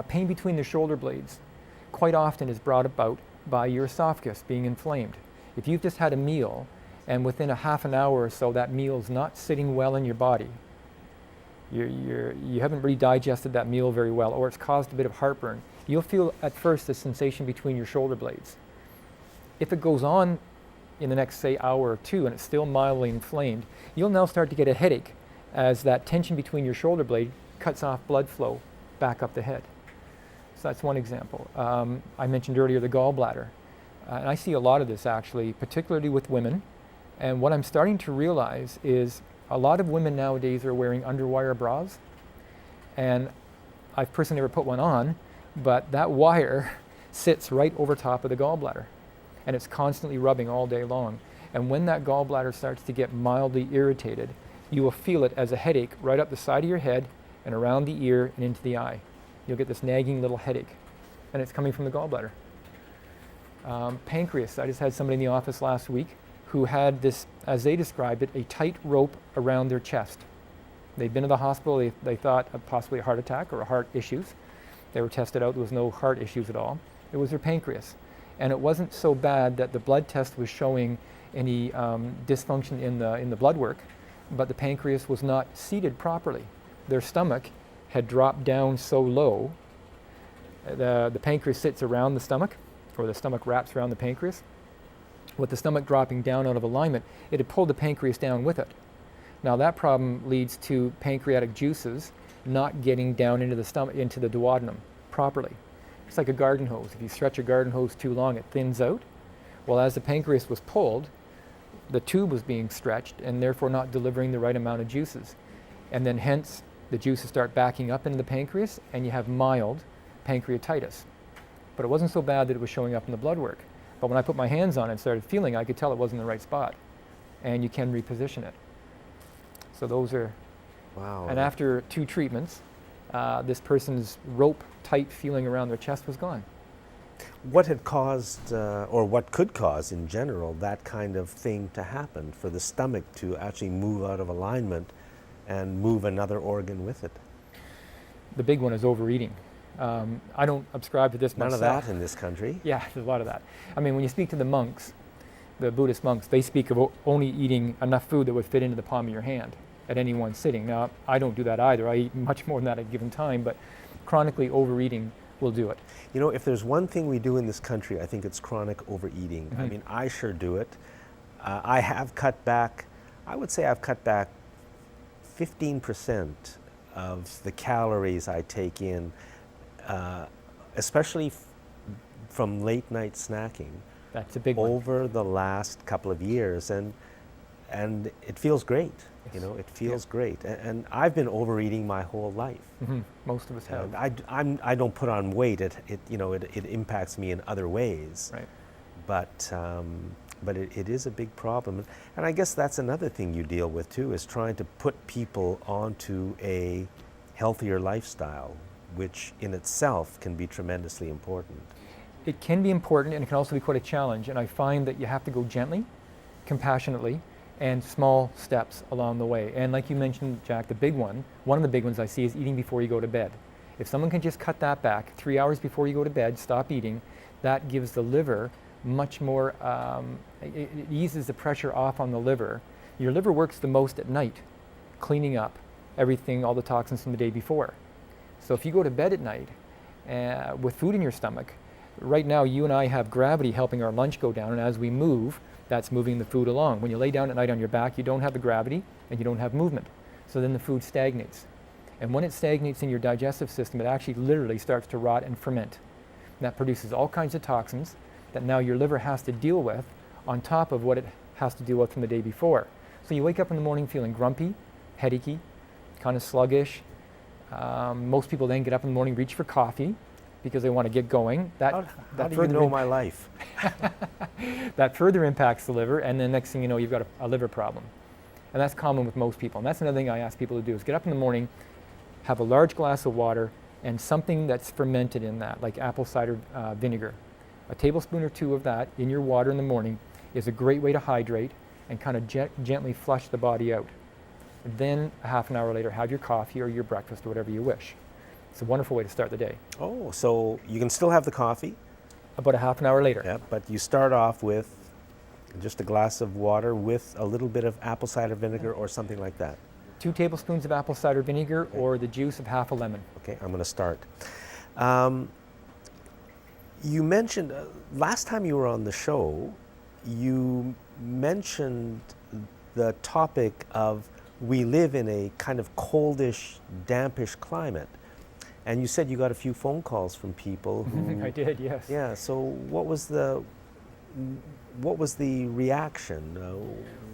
pain between the shoulder blades quite often is brought about by your esophagus being inflamed. If you've just had a meal and within a half an hour or so that meal's not sitting well in your body, you haven't really digested that meal very well, or it's caused a bit of heartburn, you'll feel at first a sensation between your shoulder blades. If it goes on in the next, say, hour or two and it's still mildly inflamed, you'll now start to get a headache as that tension between your shoulder blade cuts off blood flow back up the head. So that's one example. I mentioned earlier the gallbladder. And I see a lot of this actually, particularly with women. And what I'm starting to realize is a lot of women nowadays are wearing underwire bras. And I've personally never put one on, but that wire sits right over top of the gallbladder. And it's constantly rubbing all day long. And when that gallbladder starts to get mildly irritated, you will feel it as a headache right up the side of your head and around the ear and into the eye. You'll get this nagging little headache, and it's coming from the gallbladder. Pancreas, I just had somebody in the office last week who had this, as they described it, a tight rope around their chest. They'd been to the hospital, they thought of possibly a heart attack or heart issues. They were tested out, there was no heart issues at all. It was their pancreas. And it wasn't so bad that the blood test was showing any dysfunction in the blood work, but the pancreas was not seated properly. Their stomach had dropped down so low, the pancreas sits around the stomach, or the stomach wraps around the pancreas. With the stomach dropping down out of alignment, it had pulled the pancreas down with it. Now that problem leads to pancreatic juices not getting down into the stomach, into the duodenum properly. It's like a garden hose. If you stretch a garden hose too long, it thins out. Well, as the pancreas was pulled, the tube was being stretched and therefore not delivering the right amount of juices. And then hence, the juices start backing up into the pancreas and you have mild pancreatitis. but it wasn't so bad that it was showing up in the blood work. But when I put my hands on it and started feeling, I could tell it wasn't in the right spot. And you can reposition it. So those are, Wow. and after 2 treatments, this person's rope tight feeling around their chest was gone. What had caused, or what could cause in general, that kind of thing to happen, for the stomach to actually move out of alignment and move another organ with it? The big one is overeating. I don't subscribe to this None myself. of that in this country. Yeah, there's a lot of that. I mean, when you speak to the monks, the Buddhist monks, they speak of only eating enough food that would fit into the palm of your hand at any one sitting. Now, I don't do that either. I eat much more than that at a given time, but chronically overeating will do it. You know, if there's one thing we do in this country, I think it's chronic overeating. I Mhm. mean, I sure do it. I have cut back, I would say I've cut back 15% of the calories I take in, especially from late night snacking, That's a big one. over the last couple of years, and it feels great. You know, it feels great. And I've been overeating my whole life. Most of us have. And I don't put on weight. It impacts me in other ways. Right. But it is a big problem. And I guess that's another thing you deal with too, is trying to put people onto a healthier lifestyle, which in itself can be tremendously important. It can be important, and it can also be quite a challenge. And I find that you have to go gently, compassionately, and small steps along the way. And like you mentioned, Jack, one of the big ones I see is eating before you go to bed. If someone can just cut that back 3 hours before you go to bed, stop eating, that gives the liver much more, it eases the pressure off on the liver. Your liver works the most at night, cleaning up everything, all the toxins from the day before. So if you go to bed at night with food in your stomach, right now you and I have gravity helping our lunch go down, and as we move, that's moving the food along. When you lay down at night on your back, you don't have the gravity and you don't have movement. So then the food stagnates. And when it stagnates in your digestive system, it actually literally starts to rot and ferment. And that produces all kinds of toxins that now your liver has to deal with on top of what it has to deal with from the day before. So you wake up in the morning feeling grumpy, headachy, kind of sluggish. Most people then get up in the morning, reach for coffee because they want to get going. How do you know my life? That further impacts the liver, and then next thing you know, you've got a liver problem. And that's common with most people. And that's another thing I ask people to do, is get up in the morning, have a large glass of water, and something that's fermented in that, like apple cider vinegar. A tablespoon or 2 of that in your water in the morning is a great way to hydrate and kind of gently flush the body out. Then a half an hour later, have your coffee or your breakfast or whatever you wish. It's a wonderful way to start the day. Oh, so you can still have the coffee, About a half an hour later. yeah, but you start off with just a glass of water with a little bit of apple cider vinegar or something like that. 2 tablespoons of apple cider vinegar or the juice of half a lemon. Okay, I'm going to start. You mentioned, last time you were on the show, you mentioned the topic of we live in a kind of coldish, dampish climate. And you said you got a few phone calls from people who... I did, yes. Yeah, so what was the reaction?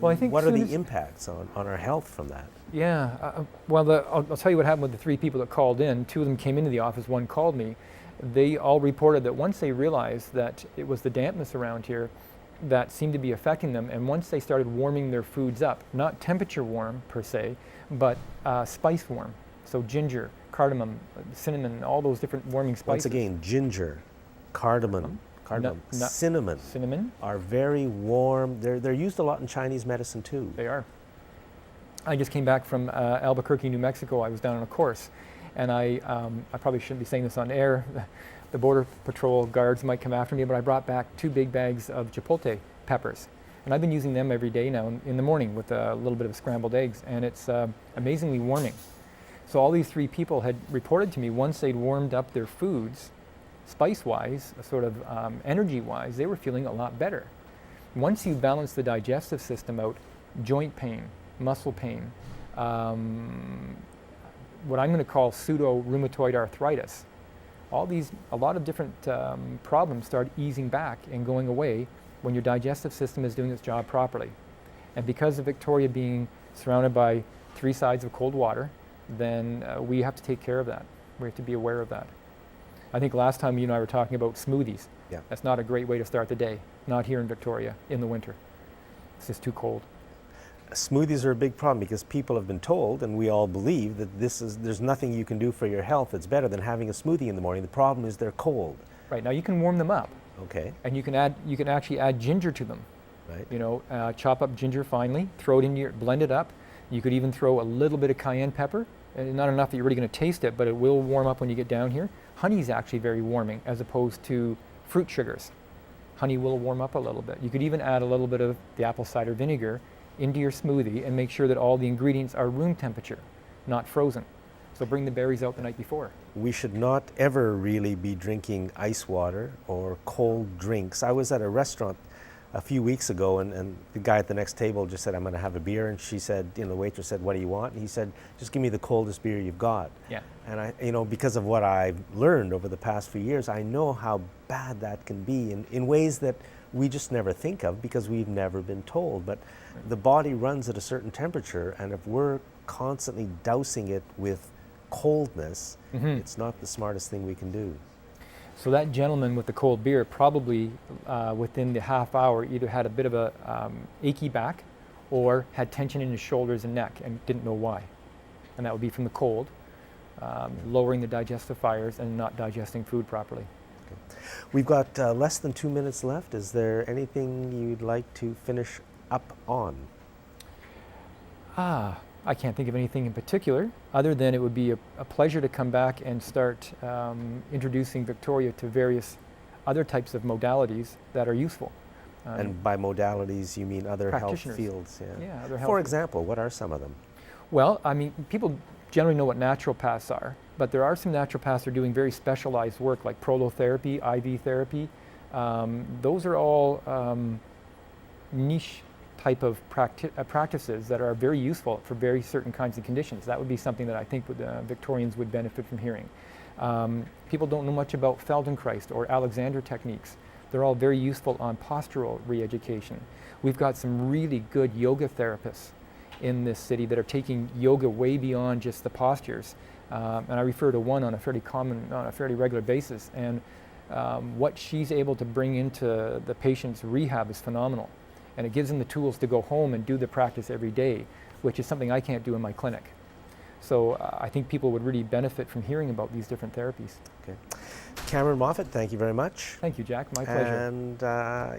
Well, I think what are soon the as- impacts on our health from that? Yeah, well, I'll tell you what happened with the 3 people that called in. 2 of them came into the office, 1 called me. They all reported that once they realized that it was the dampness around here that seemed to be affecting them, and once they started warming their foods up, not temperature warm per se, but spice warm. So ginger, cardamom, cinnamon, all those different warming spices. Once again, ginger, cardamom, cinnamon are very warm. They're used a lot in Chinese medicine too. They are. I just came back from Albuquerque, New Mexico. I was down on a course, and I probably shouldn't be saying this on air. The Border Patrol guards might come after me, but I brought back 2 big bags of chipotle peppers. And I've been using them every day now in the morning with a little bit of scrambled eggs, and it's amazingly warming. So all these 3 people had reported to me once they'd warmed up their foods, spice-wise, sort of energy-wise, they were feeling a lot better. Once you balance the digestive system out, joint pain, muscle pain, what I'm going to call pseudo-rheumatoid arthritis, a lot of different problems start easing back and going away when your digestive system is doing its job properly. And because of Victoria being surrounded by 3 sides of cold water, then we have to take care of that. We have to be aware of that. I think last time you and I were talking about smoothies. Yeah. That's not a great way to start the day. Not here in Victoria in the winter. It's just too cold. Smoothies are a big problem because people have been told, and we all believe, that there's nothing you can do for your health that's better than having a smoothie in the morning. The problem is they're cold. Right, now you can warm them up. Okay. And you can actually add ginger to them. Right. You know, chop up ginger finely, throw it in blend it up. You could even throw a little bit of cayenne pepper. Not enough that you're really going to taste it, but it will warm up when you get down here. Honey is actually very warming as opposed to fruit sugars. Honey will warm up a little bit. You could even add a little bit of the apple cider vinegar into your smoothie and make sure that all the ingredients are room temperature, not frozen. So bring the berries out the night before. We should not ever really be drinking ice water or cold drinks. I was at a restaurant a few weeks ago, and the guy at the next table just said, "I'm going to have a beer," and she said, you know, the waitress said, "What do you want?" And he said, "Just give me the coldest beer you've got." Yeah. And I, you know, because of what I've learned over the past few years, I know how bad that can be in ways that we just never think of because we've never been told. But the body runs at a certain temperature, and if we're constantly dousing it with coldness, it's not the smartest thing we can do. So that gentleman with the cold beer probably within the half hour either had a bit of a achy back or had tension in his shoulders and neck and didn't know why. And that would be from the cold, lowering the digestive fires and not digesting food properly. Okay. We've got less than 2 minutes left. Is there anything you'd like to finish up on? I can't think of anything in particular, other than it would be a pleasure to come back and start introducing Victoria to various other types of modalities that are useful. And by modalities, you mean other health fields? Yeah, other health For fields. example, what are some of them? Well, I mean, people generally know what naturopaths are, but there are some naturopaths that are doing very specialized work like prolotherapy, IV therapy. Those are all niche type of practices that are very useful for very certain kinds of conditions. That would be something that I think Victorians would benefit from hearing. People don't know much about Feldenkrais or Alexander techniques. They're all very useful on postural re-education. We've got some really good yoga therapists in this city that are taking yoga way beyond just the postures. And I refer to one on a fairly regular basis. And what she's able to bring into the patient's rehab is phenomenal. And it gives them the tools to go home and do the practice every day, which is something I can't do in my clinic. So I think people would really benefit from hearing about these different therapies. Okay. Cameron Moffat, thank you very much. Thank you, Jack. My pleasure. And,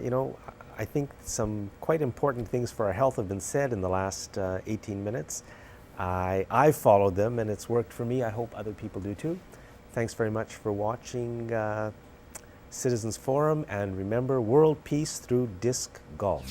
you know, I think some quite important things for our health have been said in the last 18 minutes. I followed them, and it's worked for me. I hope other people do too. Thanks very much for watching Citizens Forum, and remember, world peace through disc golf.